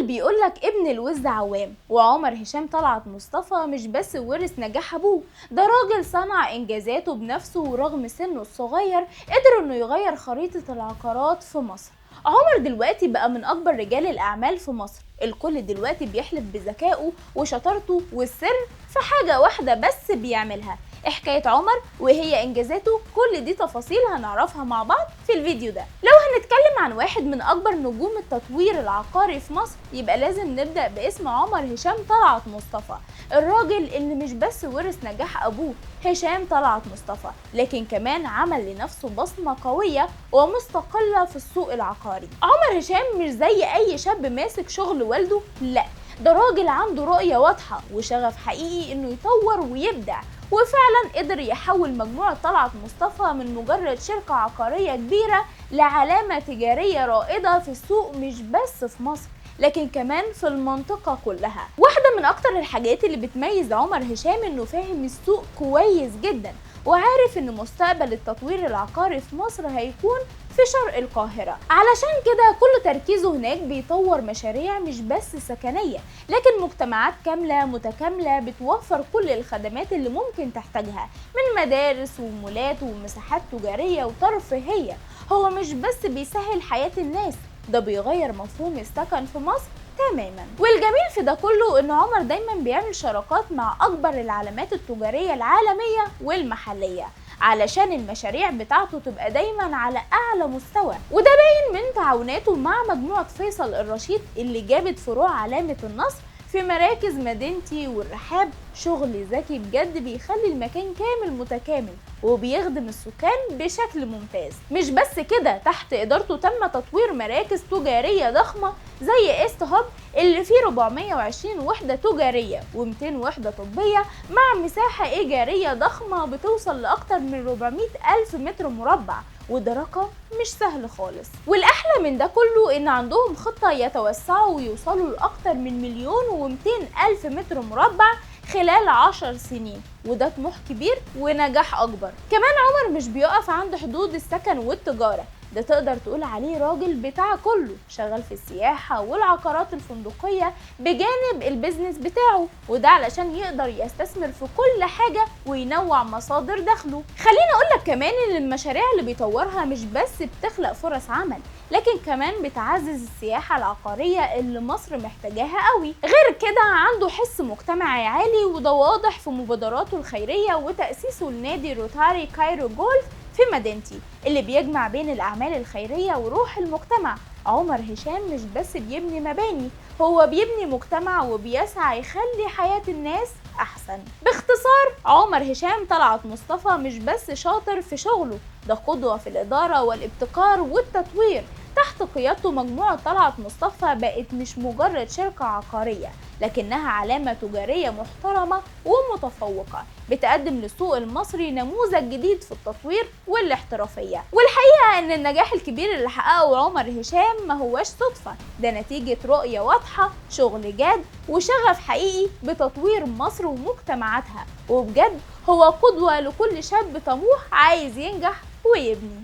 المثل بيقولك ابن الوز عوام، وعمر هشام طلعت مصطفى مش بس ورث نجاح ابوه، ده راجل صنع انجازاته بنفسه، ورغم سنه الصغير قدر انه يغير خريطة العقارات في مصر. عمر دلوقتي بقى من اكبر رجال الاعمال في مصر، الكل دلوقتي بيحلف بذكائه وشطارته، والسر في حاجة واحدة بس بيعملها. حكاية عمر وهي انجازاته، كل دي تفاصيل هنعرفها مع بعض في الفيديو ده. لو هنتكلم عن واحد من اكبر نجوم التطوير العقاري في مصر، يبقى لازم نبدأ باسم عمر هشام طلعت مصطفى، الراجل اللي مش بس ورث نجاح ابوه هشام طلعت مصطفى، لكن كمان عمل لنفسه بصمة قوية ومستقلة في السوق العقاري. عمر هشام مش زي اي شاب ماسك شغل والده، لا، ده راجل عنده رؤية واضحة وشغف حقيقي انه يطور ويبدع، وفعلا قدر يحول مجموعة طلعت مصطفى من مجرد شركة عقارية كبيرة لعلامة تجارية رائدة في السوق، مش بس في مصر لكن كمان في المنطقة كلها. واحدة من أكتر الحاجات اللي بتميز عمر هشام إنه فاهم السوق كويس جدا، وعارف إن مستقبل التطوير العقاري في مصر هيكون في شرق القاهرة. علشان كده كل تركيزه هناك بيطور مشاريع مش بس سكنية، لكن مجتمعات كاملة متكاملة بتوفر كل الخدمات اللي ممكن تحتاجها، من مدارس ومولات ومساحات تجارية وترفيهية. هو مش بس بيسهل حياة الناس، ده بيغير مفهوم السكن في مصر تماما. والجميل في ده كله ان عمر دايما بيعمل شراكات مع اكبر العلامات التجارية العالمية والمحلية، علشان المشاريع بتاعته تبقى دايما على اعلى مستوى، وده باين من تعاوناته مع مجموعة فيصل الرشيد اللي جابت فروع علامة النصر في مراكز مدينتي والرحاب. شغل ذكي بجد بيخلي المكان كامل متكامل وبيخدم السكان بشكل ممتاز. مش بس كده، تحت إدارته تم تطوير مراكز تجارية ضخمة زي ايست هاب اللي فيه 420 وحدة تجارية و200 وحدة طبية، مع مساحة إيجارية ضخمة بتوصل لأكتر من 400 ألف متر مربع، وده رقم مش سهل خالص. والأحلى من ده كله إن عندهم خطة يتوسعوا ويوصلوا لأكتر من 1,200,000 ألف متر مربع خلال 10 سنين، وده طموح كبير ونجاح أكبر. كمان عمر مش بيقف عند حدود السكن والتجارة، ده تقدر تقول عليه راجل بتاع كله، شغال في السياحة والعقارات الفندقية بجانب البيزنس بتاعه، وده علشان يقدر يستثمر في كل حاجة وينوع مصادر دخله. خليني أقولك كمان إن المشاريع اللي بيطورها مش بس بتخلق فرص عمل، لكن كمان بتعزز السياحة العقارية اللي مصر محتاجاها قوي. غير كده عنده حس مجتمعي عالي، وده واضح في مبادراته الخيرية وتأسيسه لنادي روتاري كايرو جولف في مدينتي اللي بيجمع بين الأعمال الخيرية وروح المجتمع. عمر هشام مش بس بيبني مباني، هو بيبني مجتمع وبيسعى يخلي حياة الناس أحسن. باختصار، عمر هشام طلعت مصطفى مش بس شاطر في شغله، ده قدوة في الإدارة والابتكار والتطوير. تحت قيادته مجموعة طلعت مصطفى بقت مش مجرد شركة عقارية، لكنها علامة تجارية محترمة ومتفوقة، بتقدم للسوق المصري نموذج جديد في التطوير والاحترافية. والحقيقة ان النجاح الكبير اللي حققه عمر هشام ما هوش صدفة، ده نتيجة رؤية واضحة، شغل جاد، وشغف حقيقي بتطوير مصر ومجتمعاتها، وبجد هو قدوة لكل شاب طموح عايز ينجح ويبني.